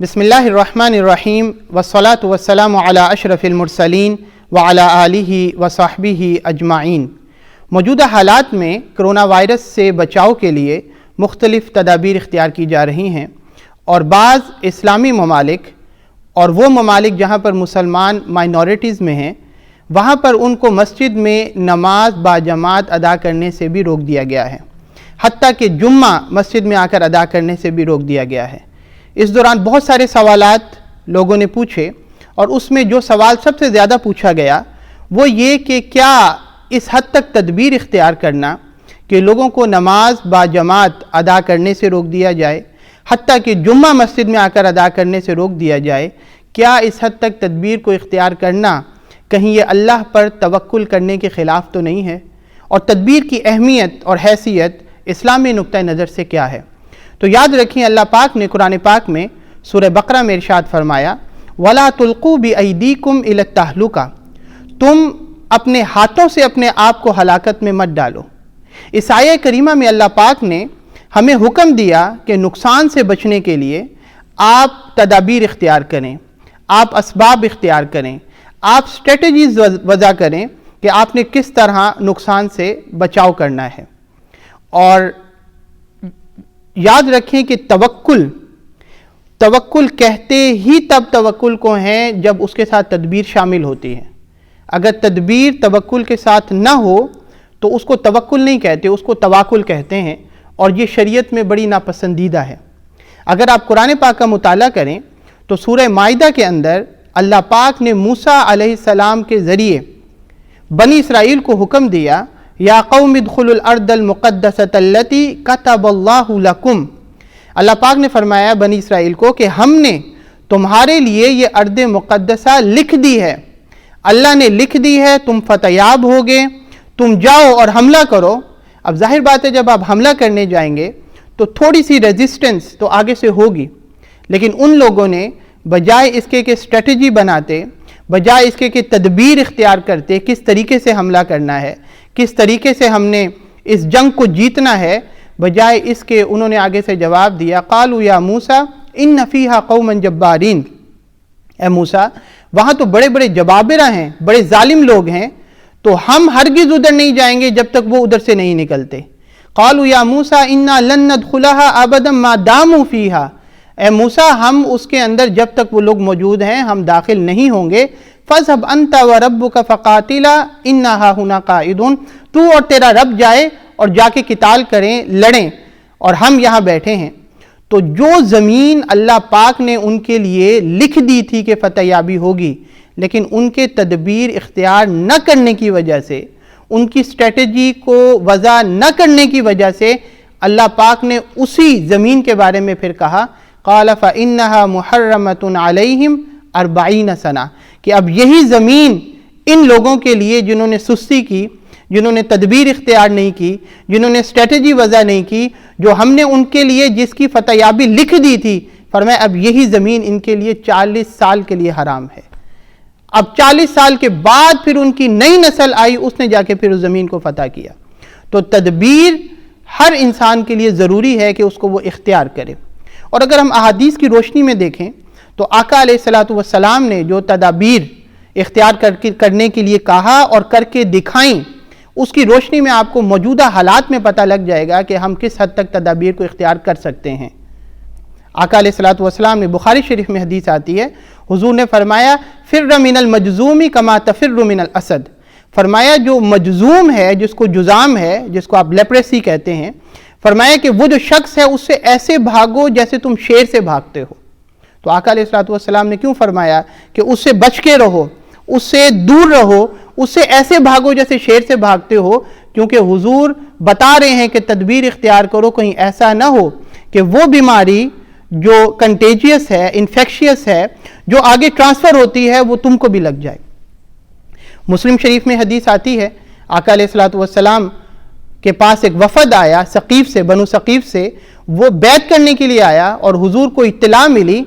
بسم اللہ الرحمن الرحیم والصلاة والسلام علی اشرف المرسلین وعلی آلہ وصحبہ اجمعین۔ موجودہ حالات میں کرونا وائرس سے بچاؤ کے لیے مختلف تدابیر اختیار کی جا رہی ہیں، اور بعض اسلامی ممالک اور وہ ممالک جہاں پر مسلمان مائنورٹیز میں ہیں وہاں پر ان کو مسجد میں نماز باجماعت ادا کرنے سے بھی روک دیا گیا ہے، حتیٰ کہ جمعہ مسجد میں آ کر ادا کرنے سے بھی روک دیا گیا ہے۔ اس دوران بہت سارے سوالات لوگوں نے پوچھے، اور اس میں جو سوال سب سے زیادہ پوچھا گیا وہ یہ کہ کیا اس حد تک تدبیر اختیار کرنا کہ لوگوں کو نماز باجماعت ادا کرنے سے روک دیا جائے، حتیٰ کہ جمعہ مسجد میں آ کر ادا کرنے سے روک دیا جائے، کیا اس حد تک تدبیر کو اختیار کرنا کہیں یہ اللہ پر توکل کرنے کے خلاف تو نہیں ہے؟ اور تدبیر کی اہمیت اور حیثیت اسلامی نقطہ نظر سے کیا ہے؟ تو یاد رکھیں، اللہ پاک نے قرآن پاک میں سورہ بقرہ میں ارشاد فرمایا وَلَا تُلْقُوا بِأَيْدِيكُمْ إِلَى التَّهْلُكَةِ، تم اپنے ہاتھوں سے اپنے آپ کو ہلاکت میں مت ڈالو۔ اس آیہ کریمہ میں اللہ پاک نے ہمیں حکم دیا کہ نقصان سے بچنے کے لیے آپ تدابیر اختیار کریں، آپ اسباب اختیار کریں، آپ اسٹریٹجیز وضع کریں کہ آپ نے کس طرح نقصان سے بچاؤ کرنا ہے۔ اور یاد رکھیں کہ توکل کہتے ہی تب توکل کو ہیں جب اس کے ساتھ تدبیر شامل ہوتی ہے۔ اگر تدبیر توکل کے ساتھ نہ ہو تو اس کو توکل نہیں کہتے، اس کو تواکل کہتے ہیں، اور یہ شریعت میں بڑی ناپسندیدہ ہے۔ اگر آپ قرآن پاک کا مطالعہ کریں تو سورہ مائدہ کے اندر اللہ پاک نے موسیٰ علیہ السلام کے ذریعے بنی اسرائیل کو حکم دیا یا قوم ادخلوا الارض المقدسۃ التی کتب اللہ لکم۔ اللہ پاک نے فرمایا بنی اسرائیل کو کہ ہم نے تمہارے لیے یہ ارض مقدسہ لکھ دی ہے، اللہ نے لکھ دی ہے، تم فتح یاب ہوگے، تم جاؤ اور حملہ کرو۔ اب ظاہر بات ہے جب آپ حملہ کرنے جائیں گے تو تھوڑی سی ریزسٹنس تو آگے سے ہوگی، لیکن ان لوگوں نے بجائے اس کے کہ اسٹریٹجی بناتے، بجائے اس کے کہ تدبیر اختیار کرتے کس طریقے سے حملہ کرنا ہے، کس طریقے سے ہم نے اس جنگ کو جیتنا ہے، بجائے اس کے انہوں نے آگے سے جواب دیا قالوا یا موسیٰ ان فیہا قوما جبارین، اے موسیٰ وہاں تو بڑے بڑے جبابرہ ہیں، بڑے ظالم لوگ ہیں، تو ہم ہرگز ادھر نہیں جائیں گے جب تک وہ ادھر سے نہیں نکلتے۔ قالوا یا موسیٰ انا لن ندخلھا ابدا ما داموا فیہا، اے موسیٰ ہم اس کے اندر جب تک وہ لوگ موجود ہیں ہم داخل نہیں ہوں گے۔ فَاذْهَبْ أَنْتَ وَرَبُّكَ فَقَاتِلَا إِنَّا هَاهُنَا قَاعِدُونَ، تو اور تیرا رب جائے اور جا کے قتال کریں، لڑیں، اور ہم یہاں بیٹھے ہیں۔ تو جو زمین اللہ پاک نے ان کے لیے لکھ دی تھی کہ فتح یابی ہوگی، لیکن ان کے تدبیر اختیار نہ کرنے کی وجہ سے، ان کی اسٹریٹجی کو وضع نہ کرنے کی وجہ سے، اللہ پاک نے اسی زمین کے بارے میں پھر کہا قَالَ فَإِنَّهَا مُحَرَّمَةٌ عَلَيْهِمْ 40 سنہ، کہ اب یہی زمین ان لوگوں کے لیے جنہوں نے سستی کی، جنہوں نے تدبیر اختیار نہیں کی، جنہوں نے اسٹریٹجی وضع نہیں کی، جو ہم نے ان کے لیے جس کی فتح یابی لکھ دی تھی، فرمایا اب یہی زمین ان کے لیے 40 سال کے لیے حرام ہے۔ اب 40 سال کے بعد پھر ان کی نئی نسل آئی، اس نے جا کے پھر اس زمین کو فتح کیا۔ تو تدبیر ہر انسان کے لیے ضروری ہے کہ اس کو وہ اختیار کرے۔ اور اگر ہم احادیث کی روشنی میں دیکھیں تو آقا علیہ السلام نے جو تدابیر اختیار کرنے کے لیے کہا اور کر کے دکھائیں، اس کی روشنی میں آپ کو موجودہ حالات میں پتہ لگ جائے گا کہ ہم کس حد تک تدابیر کو اختیار کر سکتے ہیں۔ آقا علیہ السلام میں بخاری شریف میں حدیث آتی ہے، حضور نے فرمایا فر من المجذوم کما تفر من الاسد، فرمایا جو مجذوم ہے، جس کو جذام ہے، جس کو آپ لیپریسی کہتے ہیں، فرمایا کہ وہ جو شخص ہے اس سے ایسے بھاگو جیسے تم شیر سے بھاگتے ہو۔ تو آقا علیہ السلام نے کیوں فرمایا کہ اس سے بچ کے رہو، اس سے دور رہو، اس سے ایسے بھاگو جیسے شیر سے بھاگتے ہو؟ کیونکہ حضور بتا رہے ہیں کہ تدبیر اختیار کرو، کہیں ایسا نہ ہو کہ وہ بیماری جو کنٹیجیس ہے، انفیکشیس ہے، جو آگے ٹرانسفر ہوتی ہے، وہ تم کو بھی لگ جائے۔ مسلم شریف میں حدیث آتی ہے، آقا علیہ السلام کے پاس ایک وفد آیا ثقیف سے، بنو ثقیف سے، وہ بیعت کرنے کے لیے آیا، اور حضور کو اطلاع ملی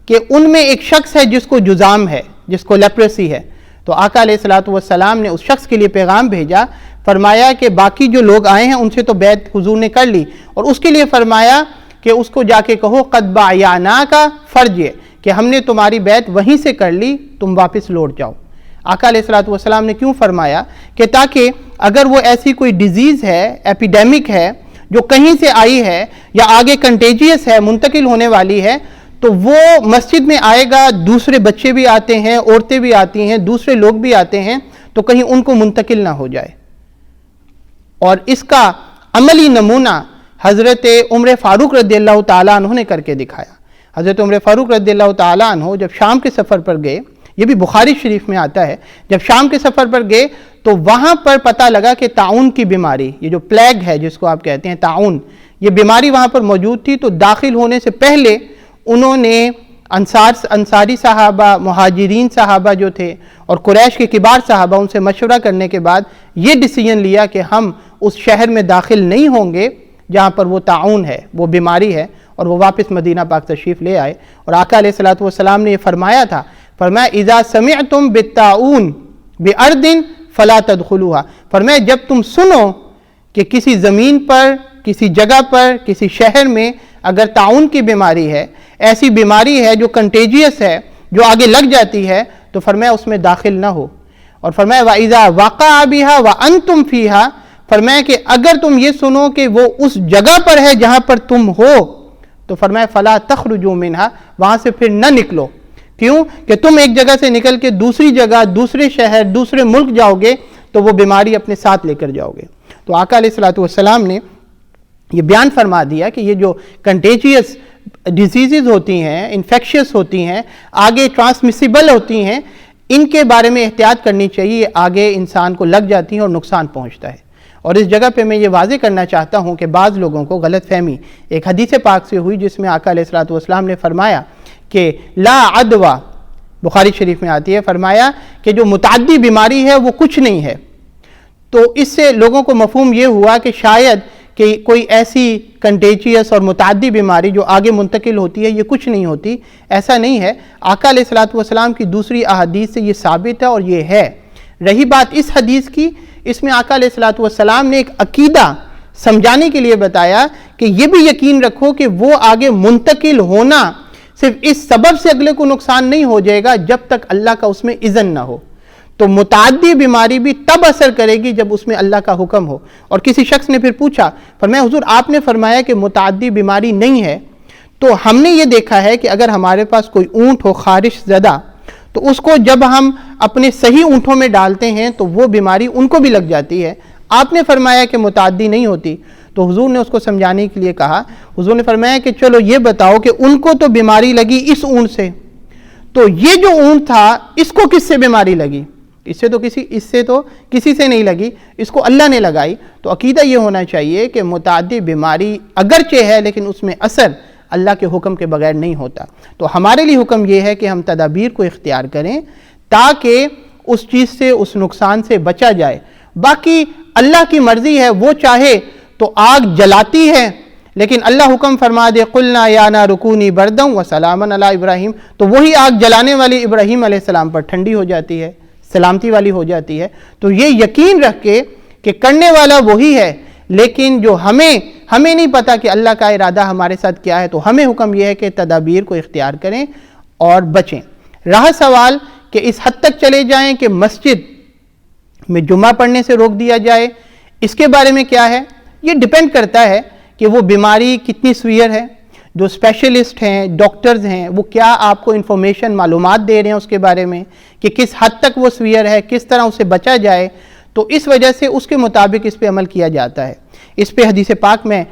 کہ ان میں ایک شخص ہے جس کو جذام ہے، جس کو لیپریسی ہے۔ تو آقا علیہ السلام نے اس شخص کے لیے پیغام بھیجا، فرمایا کہ باقی جو لوگ آئے ہیں ان سے تو بیعت حضور نے کر لی، اور اس کے لیے فرمایا کہ اس کو جا کے کہو قد بایعناک فرجع، کہ ہم نے تمہاری بیعت وہیں سے کر لی، تم واپس لوٹ جاؤ۔ آقا علیہ الصلوۃ والسلام نے کیوں فرمایا کہ تاکہ اگر وہ ایسی کوئی ڈیزیز ہے، ایپیڈیمک ہے جو کہیں سے آئی ہے یا آگے کنٹیجیس ہے، منتقل ہونے والی ہے، تو وہ مسجد میں آئے گا، دوسرے بچے بھی آتے ہیں، عورتیں بھی آتی ہیں، دوسرے لوگ بھی آتے ہیں، تو کہیں ان کو منتقل نہ ہو جائے۔ اور اس کا عملی نمونہ حضرت عمر فاروق رضی اللہ تعالیٰ عنہ نے کر کے دکھایا۔ حضرت عمر فاروق رضی اللہ تعالیٰ عنہ جب شام کے سفر پر گئے، یہ بھی بخاری شریف میں آتا ہے، جب شام کے سفر پر گئے تو وہاں پر پتہ لگا کہ طاعون کی بیماری، یہ جو پلیگ ہے جس کو آپ کہتے ہیں طاعون، یہ بیماری وہاں پر موجود تھی۔ تو داخل ہونے سے پہلے انہوں نے انصاری صحابہ، مہاجرین صحابہ جو تھے اور قریش کے کبار صحابہ، ان سے مشورہ کرنے کے بعد یہ ڈیسیجن لیا کہ ہم اس شہر میں داخل نہیں ہوں گے جہاں پر وہ طاعون ہے، وہ بیماری ہے، اور وہ واپس مدینہ پاک تشریف لے آئے۔ اور آقا علیہ الصلوۃ والسلام نے یہ فرمایا تھا، فرمایا اذا سمعتم بالطاعون بارض فلا تدخلوها، فرمایا جب تم سنو کہ کسی زمین پر، کسی جگہ پر، کسی شہر میں اگر طاعون کی بیماری ہے، ایسی بیماری ہے جو کنٹیجیس ہے، جو آگے لگ جاتی ہے، تو فرمایا اس میں داخل نہ ہو۔ اور فرمایا وَإِذَا وَقَعَ بِهَا وَأَنْتُمْ فِيهَا، فرمایا کہ اگر تم یہ سنو کہ وہ اس جگہ پر ہے جہاں پر تم ہو، تو فرمایا فَلَا تَخْرُجُوا مِنْهَا، وہاں سے پھر نہ نکلو۔ کیوں کہ تم ایک جگہ سے نکل کے دوسری جگہ، دوسرے شہر، دوسرے ملک جاؤ گے تو وہ بیماری اپنے ساتھ لے کر جاؤ گے۔ تو آقا علیہ الصلوۃ والسلام نے یہ بیان فرما دیا کہ یہ جو کنٹیجیس ڈیزیزز ہوتی ہیں، انفیکشس ہوتی ہیں، آگے ٹرانسمیسیبل ہوتی ہیں، ان کے بارے میں احتیاط کرنی چاہیے، آگے انسان کو لگ جاتی ہیں اور نقصان پہنچتا ہے۔ اور اس جگہ پہ میں یہ واضح کرنا چاہتا ہوں کہ بعض لوگوں کو غلط فہمی ایک حدیث پاک سے ہوئی، جس میں آقا علیہ الصلوۃ والسلام نے فرمایا کہ لا عدوہ، بخاری شریف میں آتی ہے، فرمایا کہ جو متعدی بیماری ہے وہ کچھ نہیں ہے۔ تو اس سے لوگوں کو مفہوم یہ ہوا کہ شاید کہ کوئی ایسی کنٹیجیس اور متعدی بیماری جو آگے منتقل ہوتی ہے یہ کچھ نہیں ہوتی، ایسا نہیں ہے۔ آقا علیہ الصلوۃ والسلام کی دوسری احادیث سے یہ ثابت ہے اور یہ ہے۔ رہی بات اس حدیث کی، اس میں آقا علیہ الصلوۃ والسلام نے ایک عقیدہ سمجھانے کے لیے بتایا کہ یہ بھی یقین رکھو کہ وہ آگے منتقل ہونا صرف اس سبب سے اگلے کو نقصان نہیں ہو جائے گا جب تک اللہ کا اس میں اذن نہ ہو۔ تو متعدی بیماری بھی تب اثر کرے گی جب اس میں اللہ کا حکم ہو۔ اور کسی شخص نے پھر پوچھا، فرمایا حضور آپ نے فرمایا کہ متعدی بیماری نہیں ہے، تو ہم نے یہ دیکھا ہے کہ اگر ہمارے پاس کوئی اونٹ ہو خارش زدہ، تو اس کو جب ہم اپنے صحیح اونٹوں میں ڈالتے ہیں تو وہ بیماری ان کو بھی لگ جاتی ہے، آپ نے فرمایا کہ متعدی نہیں ہوتی۔ تو حضور نے اس کو سمجھانے کے لیے کہا، حضور نے فرمایا کہ چلو یہ بتاؤ کہ ان کو تو بیماری لگی اس اونٹ سے، تو یہ جو اونٹ تھا اس کو کس سے بیماری لگی؟ اس سے تو کسی سے نہیں لگی، اس کو اللہ نے لگائی۔ تو عقیدہ یہ ہونا چاہیے کہ متعدی بیماری اگرچہ ہے لیکن اس میں اثر اللہ کے حکم کے بغیر نہیں ہوتا۔ تو ہمارے لیے حکم یہ ہے کہ ہم تدابیر کو اختیار کریں تاکہ اس چیز سے، اس نقصان سے بچا جائے۔ باقی اللہ کی مرضی ہے، وہ چاہے تو آگ جلاتی ہے، لیکن اللہ حکم فرما دے قلنا یا نار کونی بردا وسلاما علی ابراہیم، تو وہی آگ جلانے والی ابراہیم علیہ السلام پر ٹھنڈی ہو جاتی ہے، سلامتی والی ہو جاتی ہے۔ تو یہ یقین رکھ کے کہ کرنے والا وہی ہے، لیکن جو ہمیں نہیں پتا کہ اللہ کا ارادہ ہمارے ساتھ کیا ہے، تو ہمیں حکم یہ ہے کہ تدابیر کو اختیار کریں اور بچیں۔ رہا سوال کہ اس حد تک چلے جائیں کہ مسجد میں جمعہ پڑھنے سے روک دیا جائے، اس کے بارے میں کیا ہے؟ یہ ڈیپینڈ کرتا ہے کہ وہ بیماری کتنی سویئر ہے، جو اسپیشلسٹ ہیں، ڈاکٹرز ہیں، وہ کیا آپ کو انفارمیشن، معلومات دے رہے ہیں اس کے بارے میں کہ کس حد تک وہ سویئر ہے، کس طرح اسے بچا جائے۔ تو اس وجہ سے اس کے مطابق اس پہ عمل کیا جاتا ہے۔ اس پہ حدیث پاک میں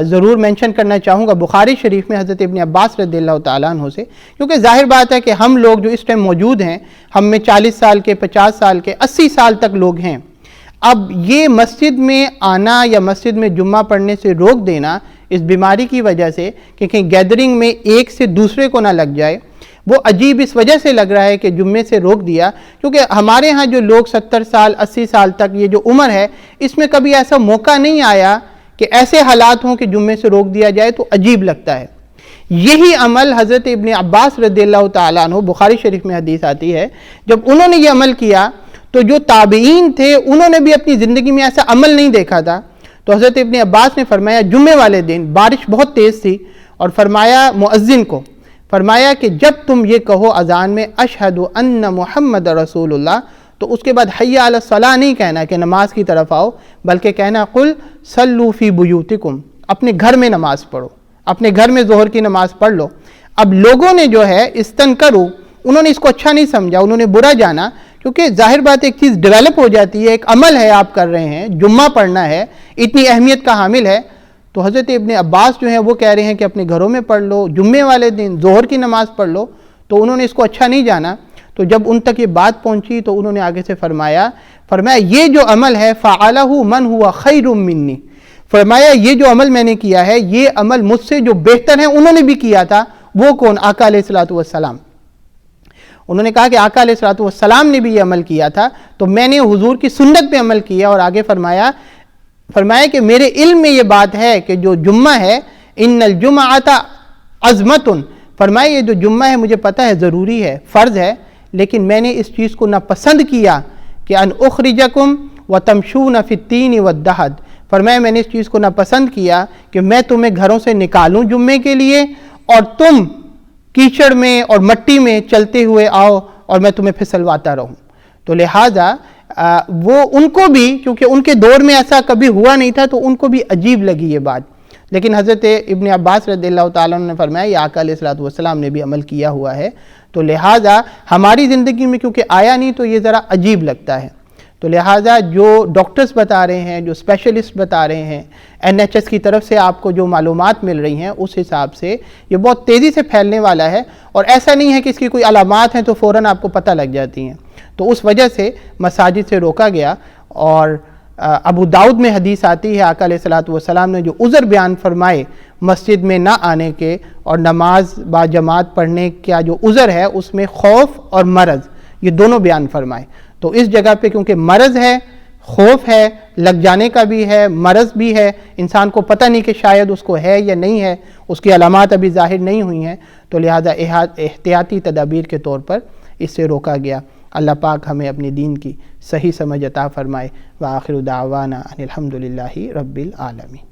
ضرور مینشن کرنا چاہوں گا، بخاری شریف میں حضرت ابن عباس رضی اللہ تعالیٰ عنہ سے، کیونکہ ظاہر بات ہے کہ ہم لوگ جو اس ٹائم موجود ہیں، ہم میں 40 سال کے، 50 سال کے، 80 سال تک لوگ ہیں۔ اب یہ مسجد میں آنا یا مسجد میں جمعہ پڑھنے سے روک دینا اس بیماری کی وجہ سے کہ کہیں گیدرنگ میں ایک سے دوسرے کو نہ لگ جائے، وہ عجیب اس وجہ سے لگ رہا ہے کہ جمعے سے روک دیا، کیونکہ ہمارے ہاں جو لوگ 70 سال 80 سال تک یہ جو عمر ہے، اس میں کبھی ایسا موقع نہیں آیا کہ ایسے حالات ہوں کہ جمعے سے روک دیا جائے، تو عجیب لگتا ہے۔ یہی عمل حضرت ابن عباس رضی اللہ تعالیٰ عنہ، بخاری شریف میں حدیث آتی ہے، جب انہوں نے یہ عمل کیا تو جو تابعین تھے انہوں نے بھی اپنی زندگی میں ایسا عمل نہیں دیکھا تھا، تو حضرت ابن عباس نے فرمایا جمعے والے دن بارش بہت تیز تھی، اور فرمایا مؤذن کو فرمایا کہ جب تم یہ کہو اذان میں اشہد ان محمد رسول اللہ، تو اس کے بعد حی علی الصلاۃ نہیں کہنا کہ نماز کی طرف آؤ، بلکہ کہنا قل صلوا فی بیوتکم، اپنے گھر میں نماز پڑھو، اپنے گھر میں ظہر کی نماز پڑھ لو۔ اب لوگوں نے جو ہے استنکروا، انہوں نے اس کو اچھا نہیں سمجھا، انہوں نے برا جانا، کیونکہ ظاہر بات ایک چیز ڈیولپ ہو جاتی ہے، ایک عمل ہے آپ کر رہے ہیں، جمعہ پڑھنا ہے، اتنی اہمیت کا حامل ہے، تو حضرت ابن عباس جو ہیں وہ کہہ رہے ہیں کہ اپنے گھروں میں پڑھ لو، جمعے والے دن ظہر کی نماز پڑھ لو، تو انہوں نے اس کو اچھا نہیں جانا۔ تو جب ان تک یہ بات پہنچی تو انہوں نے آگے سے فرمایا یہ جو عمل ہے فعلہ من ہوا خیر منی، فرمایا یہ جو عمل میں نے کیا ہے، یہ عمل مجھ سے جو بہتر ہیں انہوں نے بھی کیا تھا، وہ کون؟ آقا علیہ الصلوۃ والسلام۔ انہوں نے کہا کہ آقا علیہ الصلوۃ والسلام نے بھی یہ عمل کیا تھا، تو میں نے حضور کی سنت پہ عمل کیا، اور آگے فرمایا کہ میرے علم میں یہ بات ہے کہ جو جمعہ ہے ان الجمعۃ عظمۃ، فرمایا یہ جو جمعہ ہے مجھے پتہ ہے ضروری ہے، فرض ہے، لیکن میں نے اس چیز کو ناپسند کیا کہ ان اخرجکم وتمشون فی الطین والدھد، فرمایا میں نے اس چیز کو ناپسند کیا کہ میں تمہیں گھروں سے نکالوں جمعے کے لیے، اور تم کیچڑ میں اور مٹی میں چلتے ہوئے آؤ اور میں تمہیں پھسلواتا رہوں۔ تو لہٰذا وہ ان کو بھی، کیونکہ ان کے دور میں ایسا کبھی ہوا نہیں تھا، تو ان کو بھی عجیب لگی یہ بات، لیکن حضرت ابن عباس رضی اللہ تعالیٰ عنہ نے فرمایا یہ آقا علیہ الصلوۃ والسلام نے بھی عمل کیا ہوا ہے، تو لہٰذا ہماری زندگی میں کیونکہ آیا نہیں تو یہ ذرا عجیب لگتا ہے، تو لہٰذا جو ڈاکٹرز بتا رہے ہیں، جو اسپیشلسٹ بتا رہے ہیں، NHS کی طرف سے آپ کو جو معلومات مل رہی ہیں، اس حساب سے یہ بہت تیزی سے پھیلنے والا ہے، اور ایسا نہیں ہے کہ اس کی کوئی علامات ہیں تو فوراً آپ کو پتہ لگ جاتی ہیں، تو اس وجہ سے مساجد سے روکا گیا۔ اور ابو داؤد میں حدیث آتی ہے آقا علیہ الصلوۃ والسلام نے جو عذر بیان فرمائے مسجد میں نہ آنے کے اور نماز با جماعت پڑھنے کا جو عذر ہے، اس میں خوف اور مرض یہ دونوں بیان فرمائے، تو اس جگہ پہ کیونکہ مرض ہے، خوف ہے، لگ جانے کا بھی ہے، مرض بھی ہے، انسان کو پتہ نہیں کہ شاید اس کو ہے یا نہیں ہے، اس کی علامات ابھی ظاہر نہیں ہوئی ہیں، تو لہذا احتیاطی تدابیر کے طور پر اس سے روکا گیا۔ اللہ پاک ہمیں اپنی دین کی صحیح سمجھ عطا فرمائے۔ وآخر دعوانا ان الحمد للہ رب العالمین۔